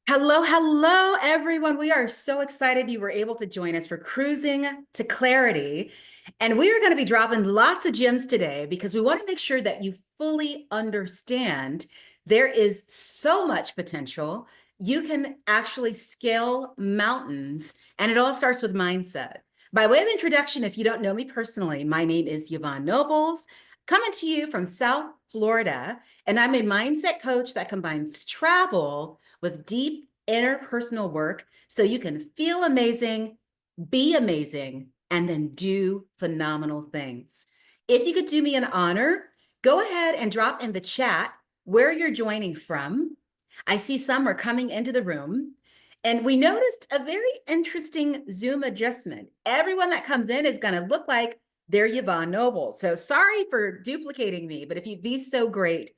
Hello, hello, everyone. We are so excited you were able to join us for Cruising to Clarity. And we are going to be dropping lots of gems today because we want to make sure that you fully understand there is so much potential. You can actually scale mountains, and it all starts with mindset. By way of introduction, if you don't know me personally, my name is Yvonne Nobles, coming to you from South Florida, and I'm a mindset coach that combines travel with deep interpersonal work so you can feel amazing, be amazing, and then do phenomenal things. If you could do me an honor, go ahead and drop in the chat where you're joining from. I see some are coming into the room. And we noticed a very interesting Zoom adjustment. Everyone that comes in is going to look like they're Yvonne Noble. So sorry for duplicating me, but if you'd be so great,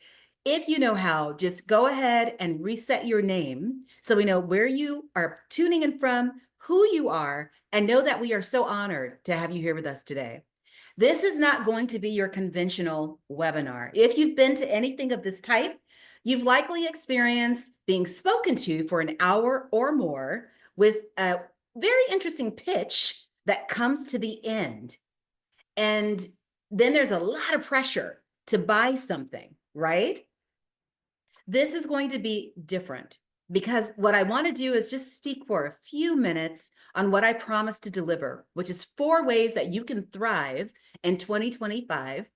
if you know how, just go ahead and reset your name so we know where you are tuning in from, who you are, and know that we are so honored to have you here with us today. This is not going to be your conventional webinar. If you've been to anything of this type, you've likely experienced being spoken to for an hour or more with a very interesting pitch that comes to the end. And then there's a lot of pressure to buy something, right? This is going to be different because what I want to do is just speak for a few minutes on what I promised to deliver, which is 4 ways that you can thrive in 2025.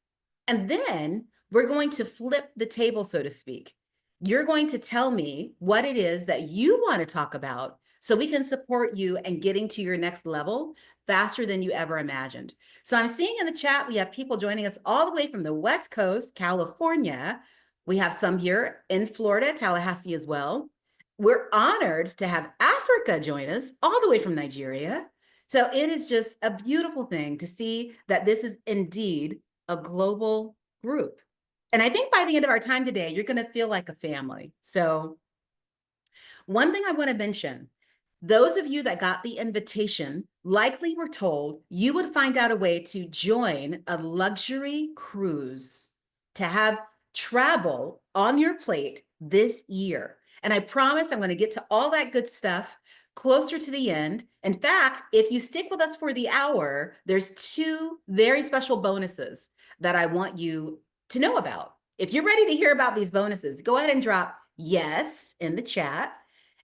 And then we're going to flip the table, so to speak. You're going to tell me what it is that you want to talk about so we can support you in getting to your next level faster than you ever imagined. So I'm seeing in the chat, we have people joining us all the way from the West Coast, California. We have some here in Florida, Tallahassee as well. We're honored to have Africa join us all the way from Nigeria. So it is just a beautiful thing to see that this is indeed a global group. And I think by the end of our time today, you're going to feel like a family. So one thing I want to mention, those of you that got the invitation likely were told you would find out a way to join a luxury cruise to have travel on your plate this year. And I promise I'm going to get to all that good stuff closer to the end. In fact, if you stick with us for the hour, there's 2 very special bonuses that I want you to know about. If you're ready to hear about these bonuses, go ahead and drop yes in the chat.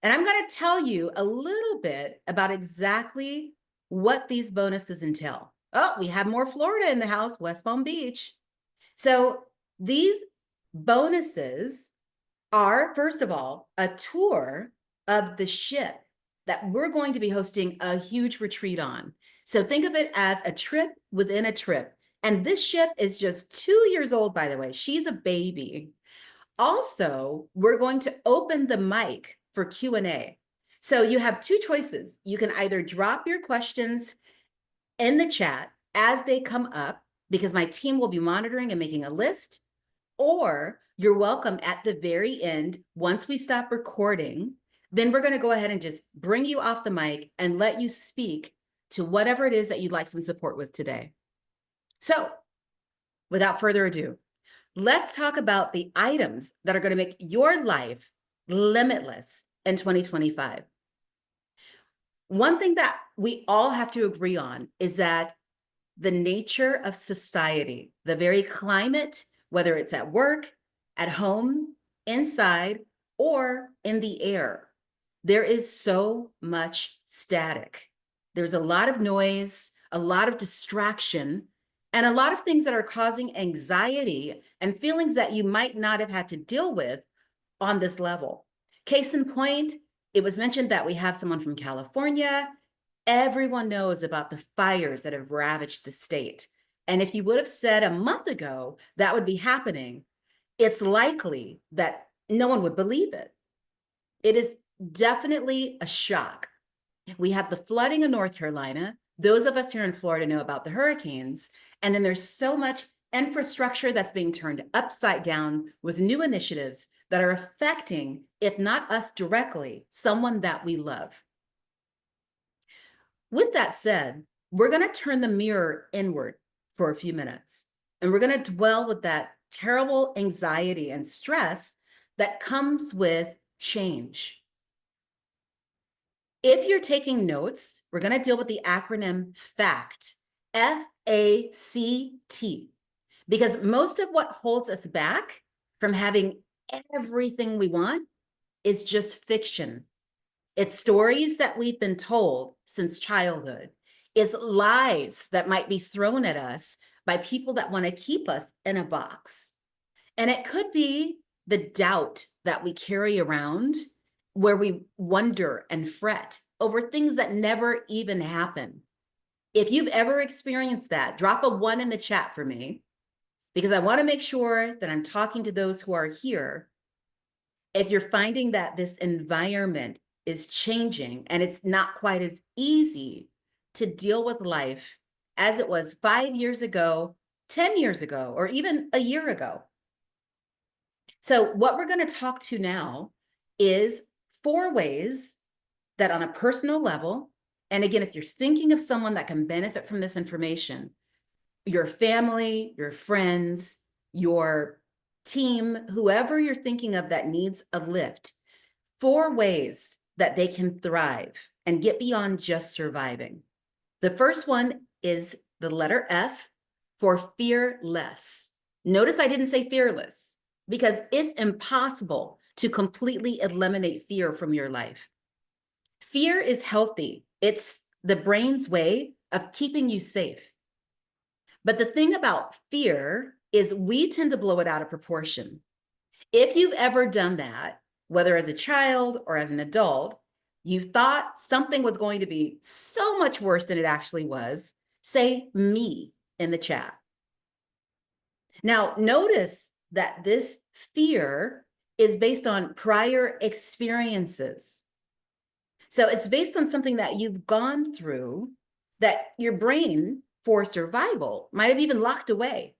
And I'm going to tell you a little bit about exactly what these bonuses entail. Oh, we have more Florida in the house, West Palm Beach. So these bonuses are, first of all, a tour of the ship that we're going to be hosting a huge retreat on. So think of it as a trip within a trip. And this ship is just 2 years old, by the way. She's a baby. Also, we're going to open the mic for Q&A. So you have 2 choices. You can either drop your questions in the chat as they come up, because my team will be monitoring and making a list, or you're welcome at the very end, once we stop recording, then we're going to go ahead and just bring you off the mic and let you speak to whatever it is that you'd like some support with today. So without further ado, let's talk about the items that are going to make your life limitless in 2025. One thing that we all have to agree on is that the nature of society, the very climate, whether it's at work, at home, inside, or in the air, there is so much static. There's a lot of noise, a lot of distraction, and a lot of things that are causing anxiety and feelings that you might not have had to deal with on this level. Case in point, it was mentioned that we have someone from California. Everyone knows about the fires that have ravaged the state. And if you would have said a month ago that would be happening, it's likely that no one would believe it. It is definitely a shock. We have the flooding in North Carolina. Those of us here in Florida know about the hurricanes. And then there's so much infrastructure that's being turned upside down with new initiatives that are affecting, if not us directly, someone that we love. With that said, we're going to turn the mirror inward for a few minutes, and we're going to dwell with that terrible anxiety and stress that comes with change. If you're taking notes, we're going to deal with the acronym FACT, FACT, because most of what holds us back from having everything we want is just fiction. It's stories that we've been told since childhood. It's lies that might be thrown at us by people that want to keep us in a box. And it could be the doubt that we carry around where we wonder and fret over things that never even happen. If you've ever experienced that, drop a 1 in the chat for me, because I want to make sure that I'm talking to those who are here. If you're finding that this environment is changing and it's not quite as easy to deal with life as it was 5 years ago, 10 years ago, or even a year ago. So what we're going to talk to now is 4 ways that on a personal level, and again, if you're thinking of someone that can benefit from this information, your family, your friends, your team, whoever you're thinking of that needs a lift, 4 ways that they can thrive and get beyond just surviving. The first one is the letter F for fearless. Notice I didn't say fearless, because it's impossible to completely eliminate fear from your life. Fear is healthy. It's the brain's way of keeping you safe. But the thing about fear is we tend to blow it out of proportion. If you've ever done that, whether as a child or as an adult, you thought something was going to be so much worse than it actually was, say me in the chat. Now, notice that this fear is based on prior experiences. So it's based on something that you've gone through that your brain, for survival, might have even locked away.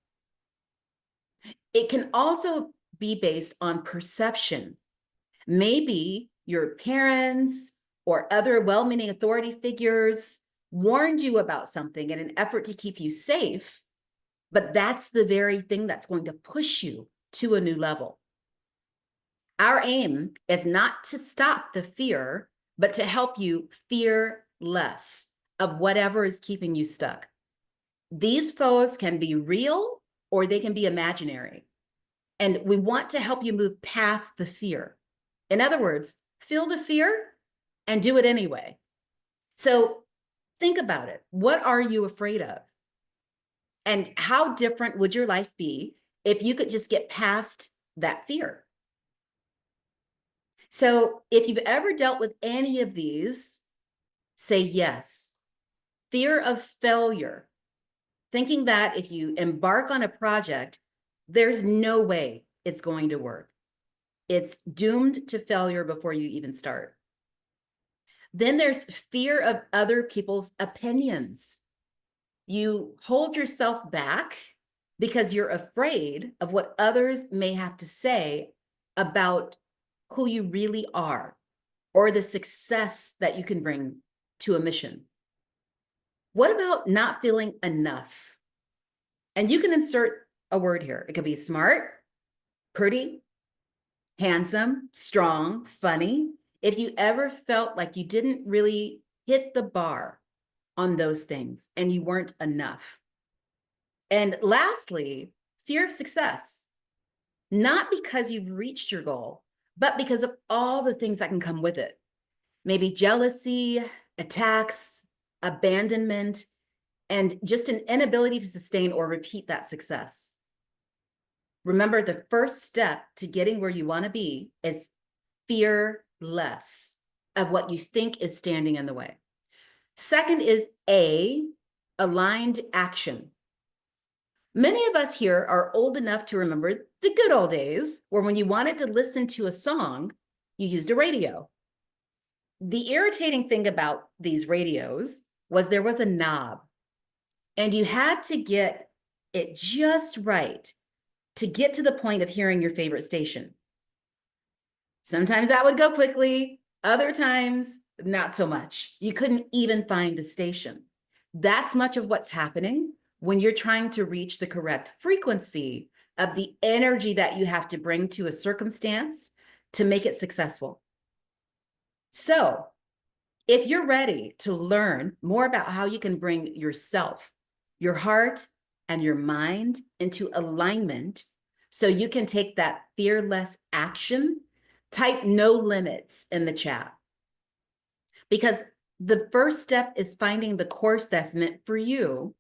It can also be based on perception. Maybe your parents or other well-meaning authority figures warned you about something in an effort to keep you safe, but that's the very thing that's going to push you to a new level. Our aim is not to stop the fear, but to help you fear less of whatever is keeping you stuck. These foes can be real or they can be imaginary. And we want to help you move past the fear. In other words, feel the fear and do it anyway. So think about it. What are you afraid of? And how different would your life be if you could just get past that fear? So if you've ever dealt with any of these, say yes. Fear of failure. Thinking that if you embark on a project, there's no way it's going to work. It's doomed to failure before you even start. Then there's fear of other people's opinions. You hold yourself back because you're afraid of what others may have to say about who you really are or the success that you can bring to a mission. What about not feeling enough? And you can insert a word here. It could be smart, pretty, handsome, strong, funny. If you ever felt like you didn't really hit the bar on those things and you weren't enough. And lastly, fear of success, not because you've reached your goal, but because of all the things that can come with it. Maybe jealousy, attacks, abandonment, and just an inability to sustain or repeat that success. Remember, the first step to getting where you want to be is fear less of what you think is standing in the way. Second is A, aligned action. Many of us here are old enough to remember the good old days where when you wanted to listen to a song, you used a radio. The irritating thing about these radios was there was a knob, and you had to get it just right to get to the point of hearing your favorite station. Sometimes that would go quickly, other times not so much. You couldn't even find the station. That's much of what's happening when you're trying to reach the correct frequency of the energy that you have to bring to a circumstance to make it successful. So If you're ready to learn more about how you can bring yourself, your heart, and your mind into alignment so you can take that fearless action, type no limits in the chat. Because the first step is finding the course that's meant for you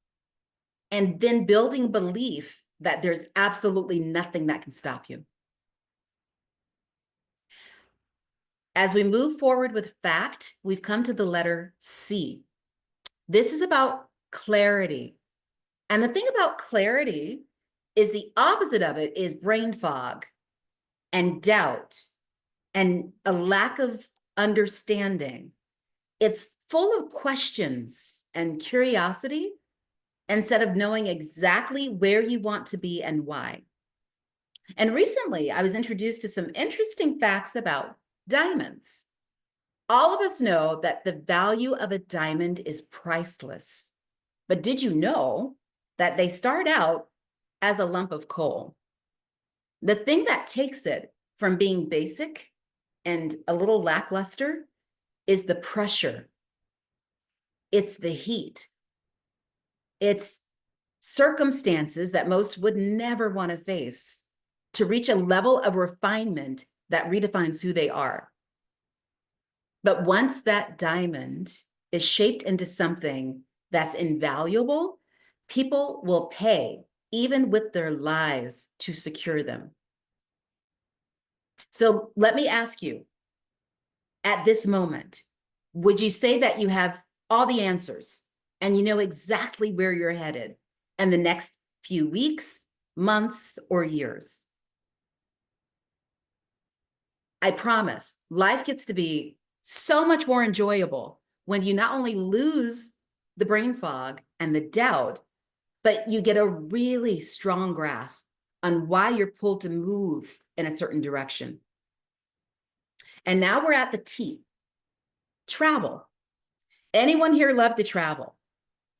and then building belief that there's absolutely nothing that can stop you. As we move forward with fact, we've come to the letter C. This is about clarity. And the thing about clarity is the opposite of it is brain fog and doubt and a lack of understanding. It's full of questions and curiosity instead of knowing exactly where you want to be and why. And recently, I was introduced to some interesting facts about diamonds. All of us know that the value of a diamond is priceless. But did you know that they start out as a lump of coal? The thing that takes it from being basic and a little lackluster is the pressure. It's the heat. It's circumstances that most would never want to face to reach a level of refinement that redefines who they are. But once that diamond is shaped into something that's invaluable, people will pay, even with their lives, to secure them. So let me ask you, at this moment, would you say that you have all the answers and you know exactly where you're headed in the next few weeks, months, or years? I promise, life gets to be so much more enjoyable when you not only lose the brain fog and the doubt, but you get a really strong grasp on why you're pulled to move in a certain direction. And now we're at the T, travel. Anyone here love to travel?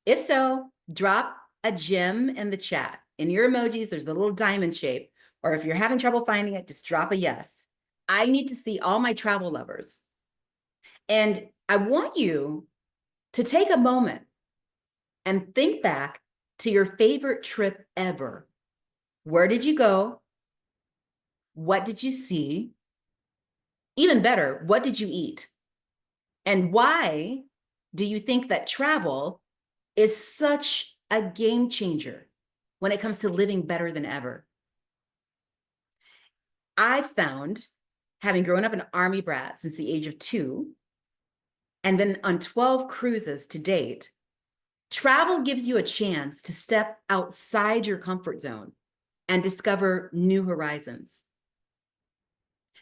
If so, drop a gem in the chat. In your emojis, there's a little diamond shape, or if you're having trouble finding it, just drop a yes. I need to see all my travel lovers. And I want you to take a moment and think back to your favorite trip ever. Where did you go? What did you see? Even better, what did you eat? And why do you think that travel is such a game changer when it comes to living better than ever? I found, having grown up an Army brat since the age of 2, and been on 12 cruises to date, travel gives you a chance to step outside your comfort zone and discover new horizons.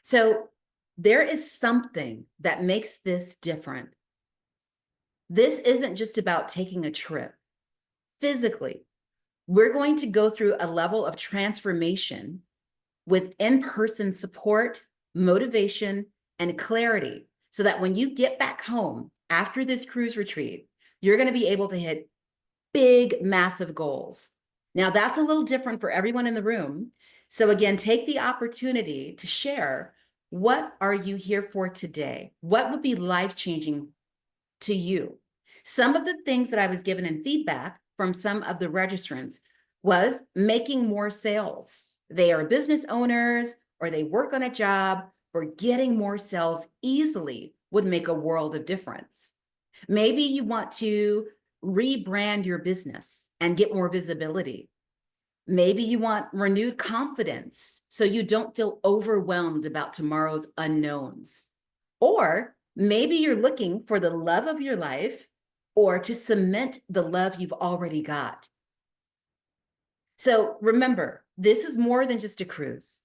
So there is something that makes this different. This isn't just about taking a trip. Physically, we're going to go through a level of transformation with in-person support, motivation, and clarity so that when you get back home after this cruise retreat, you're going to be able to hit big, massive goals. Now, that's a little different for everyone in the room. So again, take the opportunity to share, what are you here for today? What would be life-changing to you? Some of the things that I was given in feedback from some of the registrants was making more sales. They are business owners or they work on a job, or getting more sales easily would make a world of difference. Maybe you want to rebrand your business and get more visibility. Maybe you want renewed confidence so you don't feel overwhelmed about tomorrow's unknowns. Or maybe you're looking for the love of your life or to cement the love you've already got. So remember, this is more than just a cruise.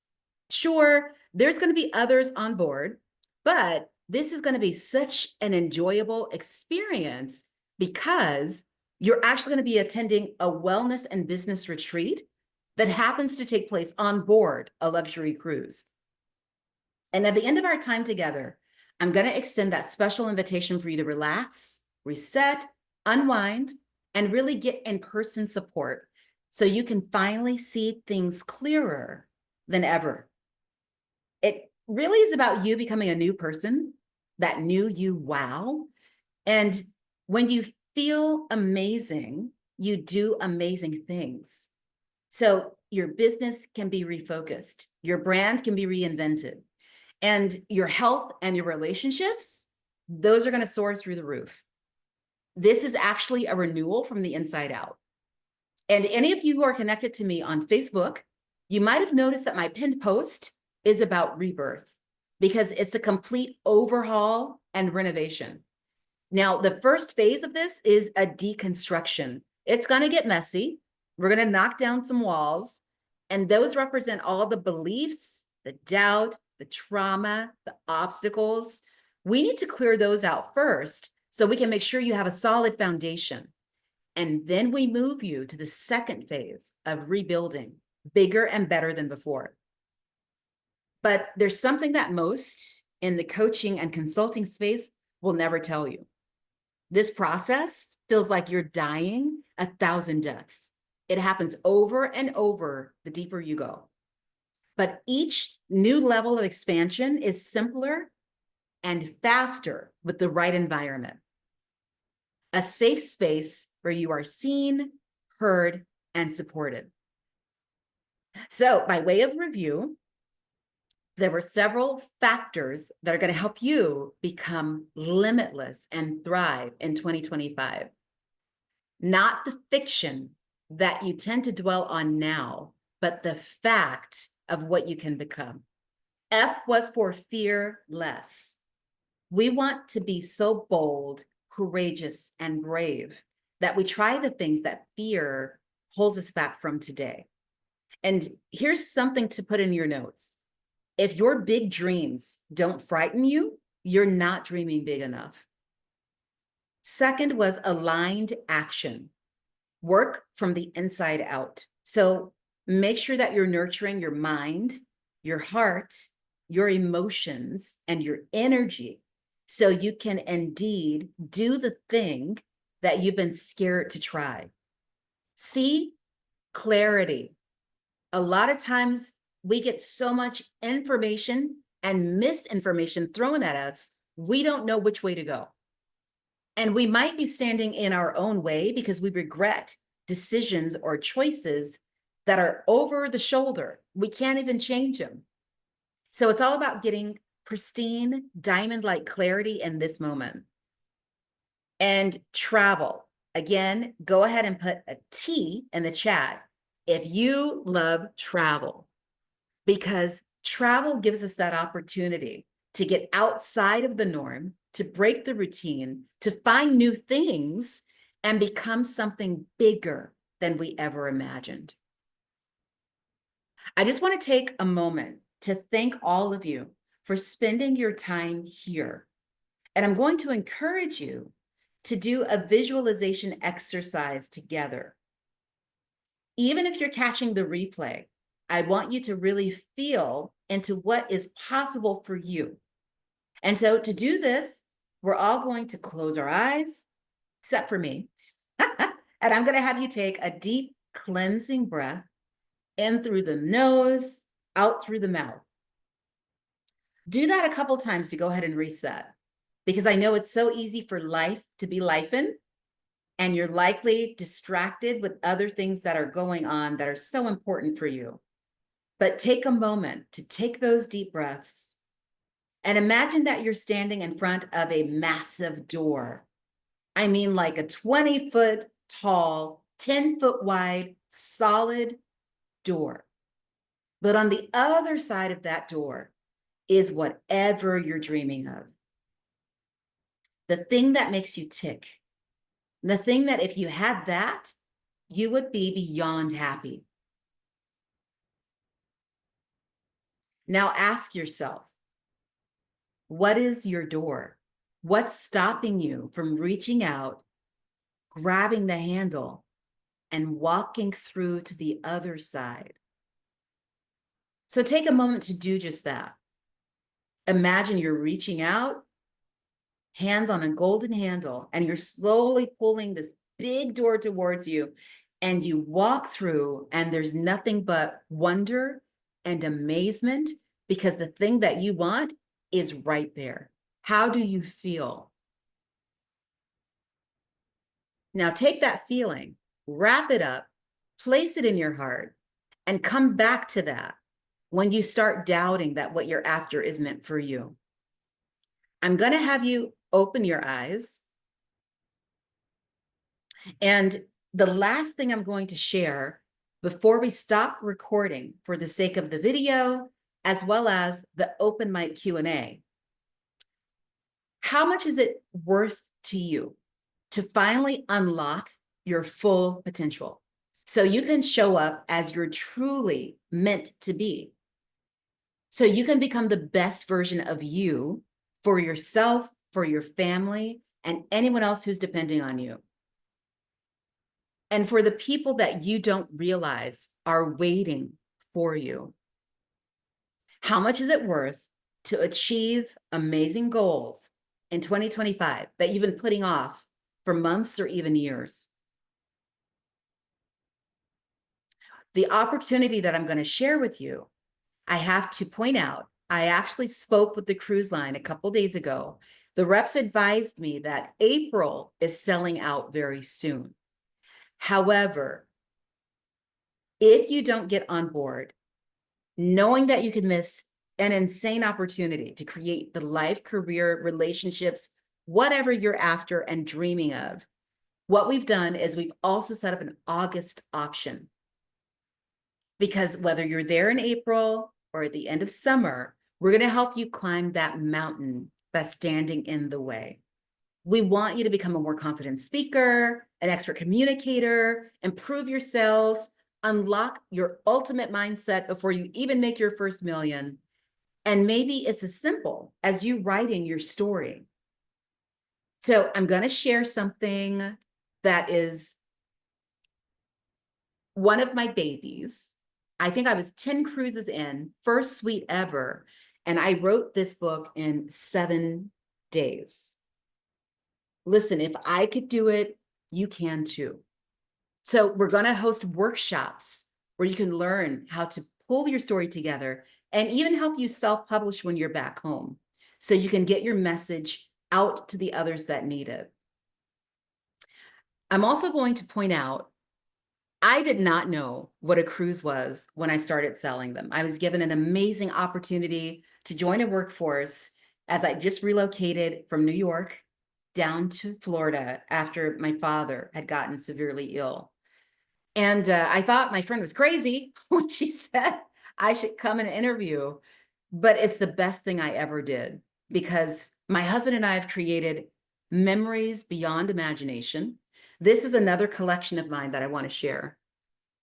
Sure, there's going to be others on board, but this is going to be such an enjoyable experience because you're actually going to be attending a wellness and business retreat that happens to take place on board a luxury cruise. And at the end of our time together, I'm going to extend that special invitation for you to relax, reset, unwind, and really get in-person support so you can finally see things clearer than ever. It really is about you becoming a new person, that new you wow, And when you feel amazing, you do amazing things. So your business can be refocused, your brand can be reinvented, and your health and your relationships, those are going to soar through the roof. This is actually a renewal from the inside out. And any of you who are connected to me on Facebook, you might have noticed that my pinned post is about rebirth because it's a complete overhaul and renovation. Now, the first phase of this is a deconstruction. It's going to get messy. We're going to knock down some walls, and those represent all the beliefs, the doubt, the trauma, the obstacles. We need to clear those out first so we can make sure you have a solid foundation. And then we move you to the second phase of rebuilding, bigger and better than before. But there's something that most in the coaching and consulting space will never tell you. This process feels like you're dying 1,000 deaths. It happens over and over the deeper you go. But each new level of expansion is simpler and faster with the right environment. A safe space where you are seen, heard, and supported. So, by way of review, there were several factors that are going to help you become limitless and thrive in 2025. Not the fiction that you tend to dwell on now, but the fact of what you can become. F was for fearless. We want to be so bold, courageous, and brave that we try the things that fear holds us back from today. And here's something to put in your notes. If your big dreams don't frighten you, you're not dreaming big enough. Second was aligned action. Work from the inside out. So make sure that you're nurturing your mind, your heart, your emotions, and your energy so you can indeed do the thing that you've been scared to try. C, clarity. A lot of times we get so much information and misinformation thrown at us, we don't know which way to go. And we might be standing in our own way because we regret decisions or choices that are over the shoulder. We can't even change them. So it's all about getting pristine, diamond-like clarity in this moment. And travel. Again, go ahead and put a T in the chat if you love travel, because travel gives us that opportunity to get outside of the norm, to break the routine, to find new things, and become something bigger than we ever imagined. I just want to take a moment to thank all of you for spending your time here. And I'm going to encourage you to do a visualization exercise together. Even if you're catching the replay, I want you to really feel into what is possible for you. And so to do this, we're all going to close our eyes, except for me. And I'm going to have you take a deep cleansing breath in through the nose, out through the mouth. Do that a couple times to go ahead and reset, because I know it's so easy for life to be lifing, and you're likely distracted with other things that are going on that are so important for you. But take a moment to take those deep breaths and imagine that you're standing in front of a massive door. I mean, like a 20-foot tall, 10-foot wide, solid door. But on the other side of that door is whatever you're dreaming of. The thing that makes you tick. The thing that if you had that, you would be beyond happy. Now ask yourself, what is your door? What's stopping you from reaching out, grabbing the handle, and walking through to the other side? So take a moment to do just that. Imagine you're reaching out, hands on a golden handle, and you're slowly pulling this big door towards you, and you walk through, and there's nothing but wonder and amazement because the thing that you want is right there. How do you feel? Now take that feeling, wrap it up, place it in your heart, and come back to that when you start doubting that what you're after is meant for you. I'm going to have you open your eyes. And the last thing I'm going to share before we stop recording for the sake of the video, as well as the open mic Q&A, how much is it worth to you to finally unlock your full potential so you can show up as you're truly meant to be? So you can become the best version of you for yourself, for your family, and anyone else who's depending on you. And for the people that you don't realize are waiting for you. How much is it worth to achieve amazing goals in 2025 that you've been putting off for months or even years? The opportunity that I'm going to share with you, I have to point out, I actually spoke with the cruise line a couple days ago. The reps advised me that April is selling out very soon. However, if you don't get on board, knowing that you could miss an insane opportunity to create the life, career, relationships, whatever you're after and dreaming of, what we've done is we've also set up an August option. Because whether you're there in April or at the end of summer, we're going to help you climb that mountain that's standing in the way. We want you to become a more confident speaker, an expert communicator, improve your sales, unlock your ultimate mindset before you even make your first million. And maybe it's as simple as you writing your story. So I'm going to share something that is one of my babies. I think I was 10 cruises in, first suite ever. And I wrote this book in 7 days. Listen, if I could do it, you can too. So we're going to host workshops where you can learn how to pull your story together and even help you self-publish when you're back home so you can get your message out to the others that need it. I'm also going to point out, I did not know what a cruise was when I started selling them. I was given an amazing opportunity to join a workforce as I just relocated from New York down to Florida after my father had gotten severely ill. And I thought my friend was crazy when she said I should come and interview, but it's the best thing I ever did because my husband and I have created memories beyond imagination. This is another collection of mine that I want to share.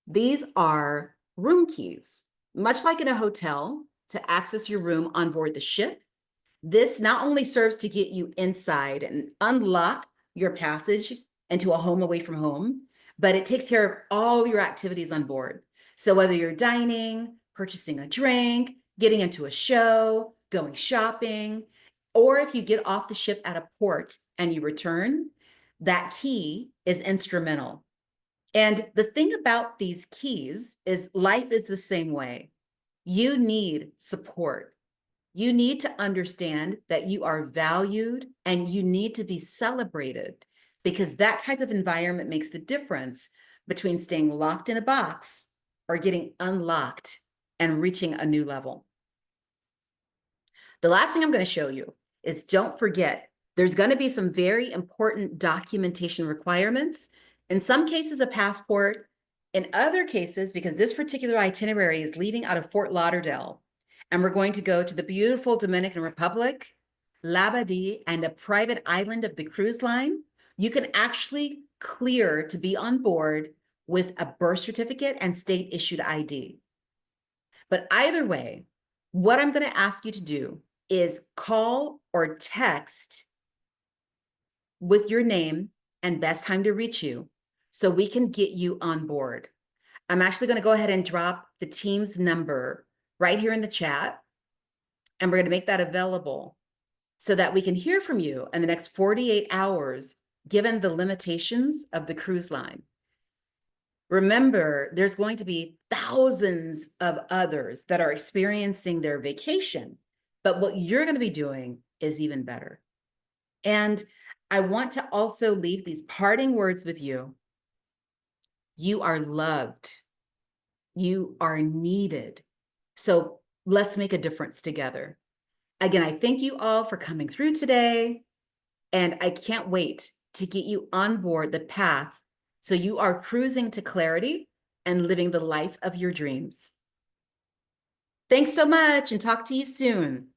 These are room keys, much like in a hotel to access your room on board the ship. This not only serves to get you inside and unlock your passage into a home away from home, but it takes care of all your activities on board. So whether you're dining, purchasing a drink, getting into a show, going shopping, or if you get off the ship at a port and you return, that key is instrumental. And the thing about these keys is life is the same way. You need support. You need to understand that you are valued and you need to be celebrated because that type of environment makes the difference between staying locked in a box or getting unlocked and reaching a new level. The last thing I'm going to show you is don't forget, there's going to be some very important documentation requirements. In some cases, a passport. In other cases, because this particular itinerary is leaving out of Fort Lauderdale, and we're going to go to the beautiful Dominican Republic, Labadee, and a private island of the cruise line, you can actually clear to be on board with a birth certificate and state-issued ID. But either way, what I'm going to ask you to do is call or text with your name and best time to reach you so we can get you on board. I'm actually going to go ahead and drop the team's number right here in the chat, and we're going to make that available so that we can hear from you in the next 48 hours, given the limitations of the cruise line. Remember, there's going to be thousands of others that are experiencing their vacation, but what you're going to be doing is even better. And I want to also leave these parting words with you. You are loved. You are needed. So let's make a difference together. Again, I thank you all for coming through today. And I can't wait to get you on board the path so you are cruising to clarity and living the life of your dreams. Thanks so much and talk to you soon.